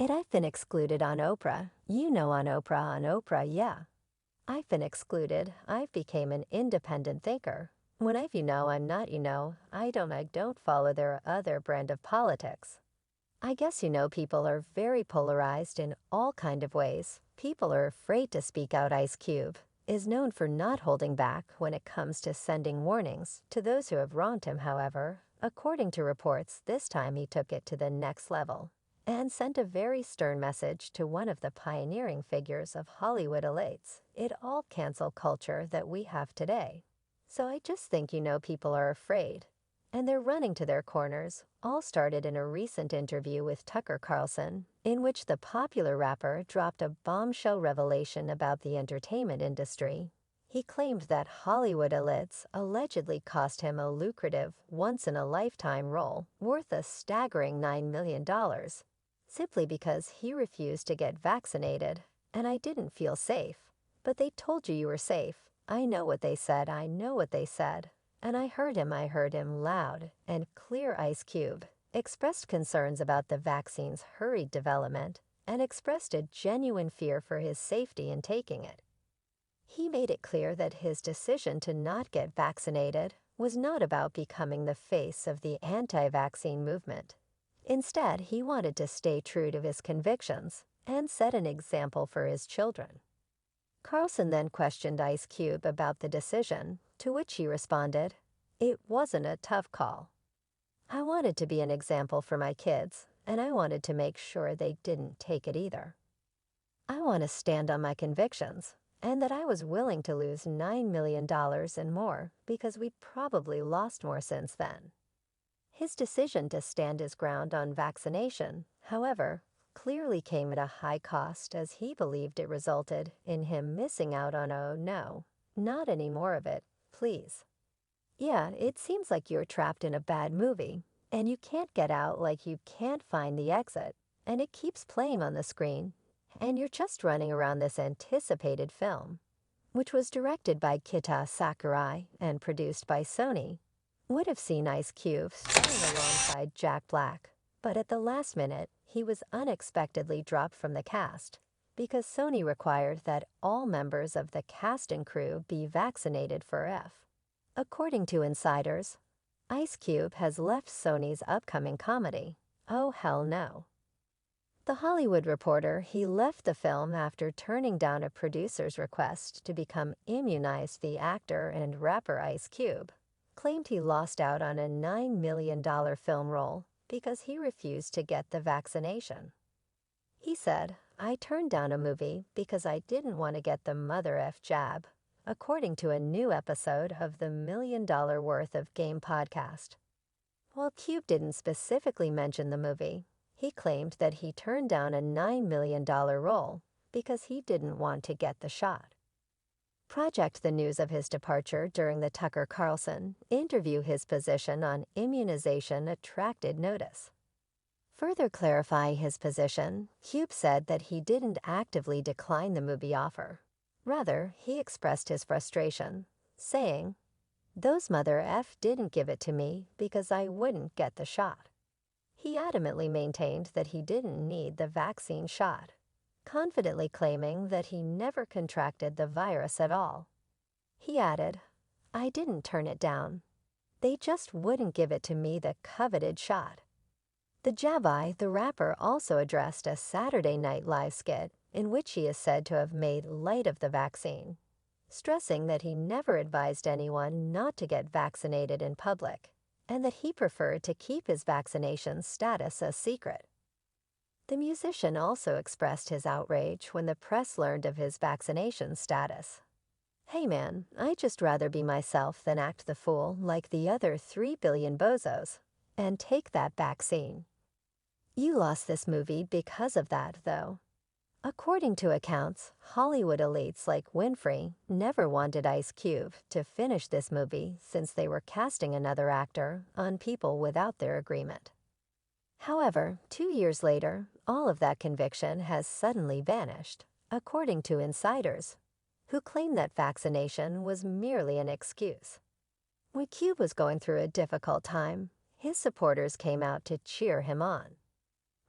I've been excluded on Oprah. On Oprah, yeah. I've been excluded. I've became an independent thinker. When I'm not, I don't follow their other brand of politics. I guess people are very polarized in all kind of ways. People are afraid to speak out. Ice Cube is known for not holding back when it comes to sending warnings to those who have wronged him. However, according to reports, this time he took it to the next level and sent a very stern message to one of the pioneering figures of Hollywood elites. It all cancel culture that we have today. So I just think people are afraid and they're running to their corners. All started in a recent interview with Tucker Carlson, in which the popular rapper dropped a bombshell revelation about the entertainment industry. He claimed that Hollywood elites allegedly cost him a lucrative, once-in-a-lifetime role worth a staggering $9 million, simply because he refused to get vaccinated. And I didn't feel safe. But they told you were safe. I know what they said. I know what they said. And I heard him loud and clear. Ice Cube expressed concerns about the vaccine's hurried development and expressed a genuine fear for his safety in taking it. He made it clear that his decision to not get vaccinated was not about becoming the face of the anti-vaccine movement. Instead, he wanted to stay true to his convictions and set an example for his children. Carlson then questioned Ice Cube about the decision, to which he responded, "It wasn't a tough call. I wanted to be an example for my kids, and I wanted to make sure they didn't take it either. I want to stand on my convictions, and that I was willing to lose $9 million and more because we probably lost more since then." His decision to stand his ground on vaccination, however, clearly came at a high cost, as he believed it resulted in him missing out on "oh no, not any more of it, please." Yeah, it seems like you're trapped in a bad movie, and you can't get out, like you can't find the exit, and it keeps playing on the screen, and you're just running around this anticipated film, which was directed by Kita Sakurai and produced by Sony. Would have seen Ice Cube starring alongside Jack Black, but at the last minute, he was unexpectedly dropped from the cast because Sony required that all members of the cast and crew be vaccinated for F. According to insiders, Ice Cube has left Sony's upcoming comedy, Oh Hell No. The Hollywood Reporter, he left the film after turning down a producer's request to become immunized. The actor and rapper Ice Cube claimed he lost out on a $9 million film role because he refused to get the vaccination. He said, "I turned down a movie because I didn't want to get the mother F jab," according to a new episode of the $1 Million Worth of Game podcast. While Cube didn't specifically mention the movie, he claimed that he turned down a $9 million role because he didn't want to get the shot. Project the news of his departure during the Tucker Carlson interview. His position on immunization attracted notice. Further clarifying his position, Cube said that he didn't actively decline the movie offer. Rather, he expressed his frustration, saying, "Those mother F didn't give it to me because I wouldn't get the shot." He adamantly maintained that he didn't need the vaccine shot, confidently claiming that he never contracted the virus at all. He added, "I didn't turn it down. They just wouldn't give it to me, the coveted shot." The Jabai, the rapper, also addressed a Saturday Night Live skit in which he is said to have made light of the vaccine, stressing that he never advised anyone not to get vaccinated in public, and that he preferred to keep his vaccination status a secret. The musician also expressed his outrage when the press learned of his vaccination status. "Hey man, I'd just rather be myself than act the fool like the other 3 billion bozos and take that vaccine. You lost this movie because of that, though." According to accounts, Hollywood elites like Winfrey never wanted Ice Cube to finish this movie since they were casting another actor on people without their agreement. However, 2 years later, all of that conviction has suddenly vanished, according to insiders, who claim that vaccination was merely an excuse. When Cube was going through a difficult time, his supporters came out to cheer him on.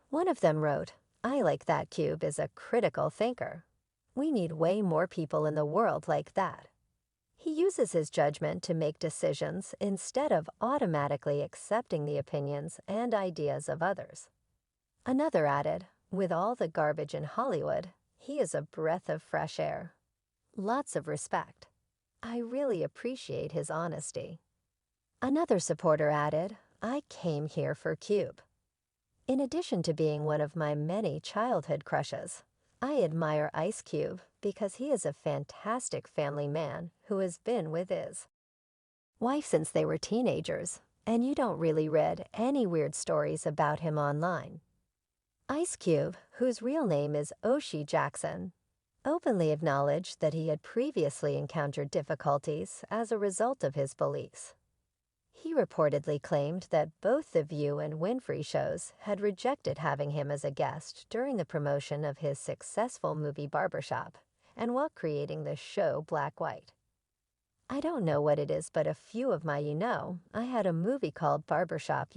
One of them wrote, I like that Cube is a critical thinker. We need way more people in the world like that. He uses his judgment to make decisions instead of automatically accepting the opinions and ideas of others. Another added, with all the garbage in Hollywood, he is a breath of fresh air. Lots of respect. I really appreciate his honesty. Another supporter added, I came here for Cube. In addition to being one of my many childhood crushes, I admire Ice Cube because he is a fantastic family man who has been with his wife since they were teenagers, and you don't really read any weird stories about him online. Ice Cube, whose real name is Oshie Jackson, openly acknowledged that he had previously encountered difficulties as a result of his beliefs. He reportedly claimed that both The View and Winfrey shows had rejected having him as a guest during the promotion of his successful movie Barbershop, and while creating the show Black White. I don't know what it is, but a few of my I had a movie called Barbershop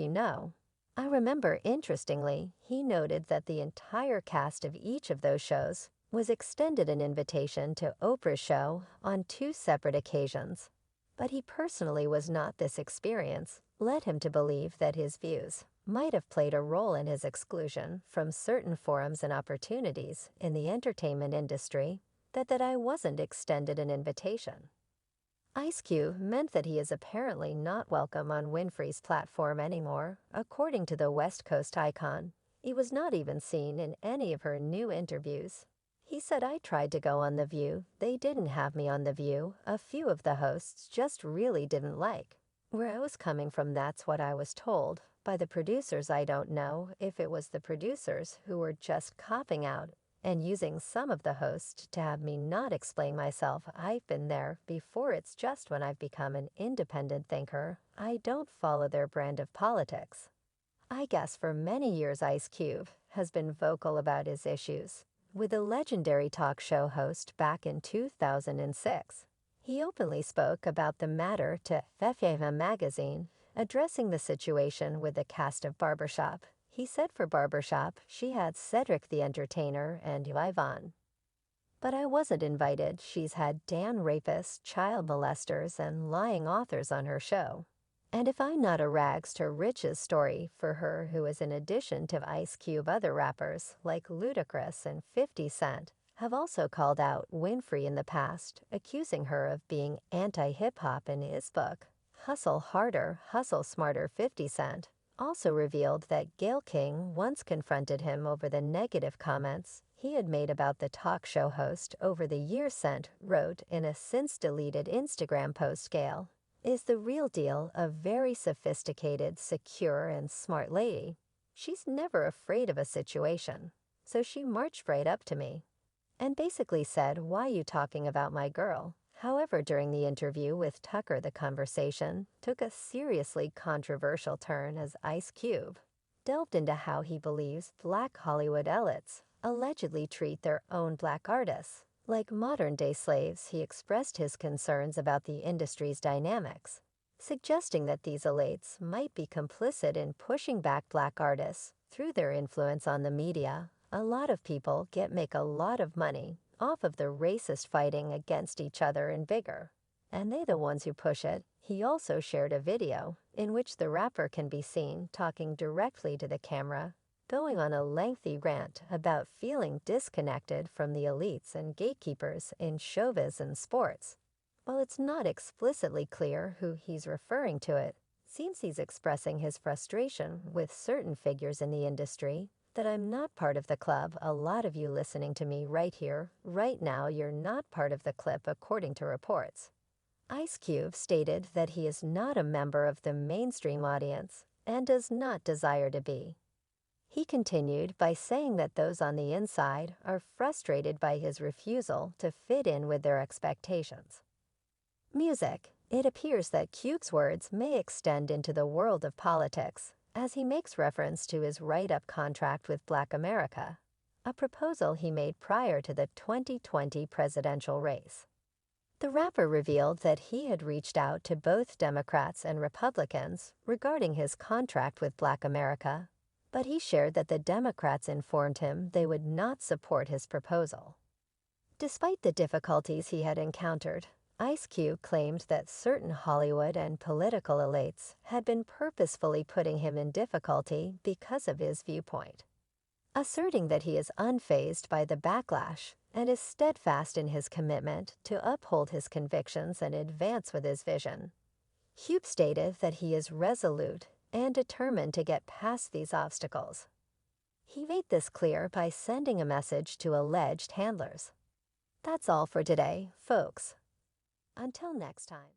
I remember, interestingly, he noted that the entire cast of each of those shows was extended an invitation to Oprah's show on 2 separate occasions. But he personally was not. This experience led him to believe that his views might have played a role in his exclusion from certain forums and opportunities in the entertainment industry, that I wasn't extended an invitation. Ice Cube meant that he is apparently not welcome on Winfrey's platform anymore, according to the West Coast icon. He was not even seen in any of her new interviews. He said, I tried to go on The View. They didn't have me on The View. A few of the hosts just really didn't like where I was coming from. That's what I was told by the producers. I don't know if it was the producers who were just copping out and using some of the hosts to have me not explain myself. I've been there before. It's just when I've become an independent thinker, I don't follow their brand of politics. I guess for many years Ice Cube has been vocal about his issues. With a legendary talk show host back in 2006, he openly spoke about the matter to Fefeva magazine, addressing the situation with the cast of Barbershop. He said for Barbershop, she had Cedric the Entertainer and Yvonne. But I wasn't invited. She's had Dan rapists, child molesters, and lying authors on her show. And if I'm not a rags to riches story for her, who is in addition to Ice Cube, other rappers like Ludacris and 50 Cent have also called out Winfrey in the past, accusing her of being anti-hip-hop. In his book, Hustle Harder, Hustle Smarter, 50 Cent also revealed that Gayle King once confronted him over the negative comments he had made about the talk show host over the years. Cent wrote in a since-deleted Instagram post, Gayle is the real deal, a very sophisticated, secure, and smart lady. She's never afraid of a situation. So she marched right up to me and basically said, why you talking about my girl? However, during the interview with Tucker, the conversation took a seriously controversial turn as Ice Cube delved into how he believes Black Hollywood elites allegedly treat their own Black artists like modern-day slaves. He expressed his concerns about the industry's dynamics, suggesting that these elites might be complicit in pushing back Black artists through their influence on the media. A lot of people make a lot of money off of the racist fighting against each other and bigger, and they the ones who push it. He also shared a video in which the rapper can be seen talking directly to the camera, going on a lengthy rant about feeling disconnected from the elites and gatekeepers in showbiz and sports. While it's not explicitly clear who he's referring to, it seems he's expressing his frustration with certain figures in the industry, that I'm not part of the club. A lot of you listening to me right here, right now, you're not part of the clip, according to reports. Ice Cube stated that he is not a member of the mainstream audience and does not desire to be. He continued by saying that those on the inside are frustrated by his refusal to fit in with their expectations. Music. It appears that Cube's words may extend into the world of politics, as he makes reference to his write-up contract with Black America, a proposal he made prior to the 2020 presidential race. The rapper revealed that he had reached out to both Democrats and Republicans regarding his contract with Black America, but he shared that the Democrats informed him they would not support his proposal. Despite the difficulties he had encountered, Ice Cube claimed that certain Hollywood and political elites had been purposefully putting him in difficulty because of his viewpoint, asserting that he is unfazed by the backlash and is steadfast in his commitment to uphold his convictions and advance with his vision. Cube stated that he is resolute and determined to get past these obstacles. He made this clear by sending a message to alleged handlers. That's all for today, folks. Until next time.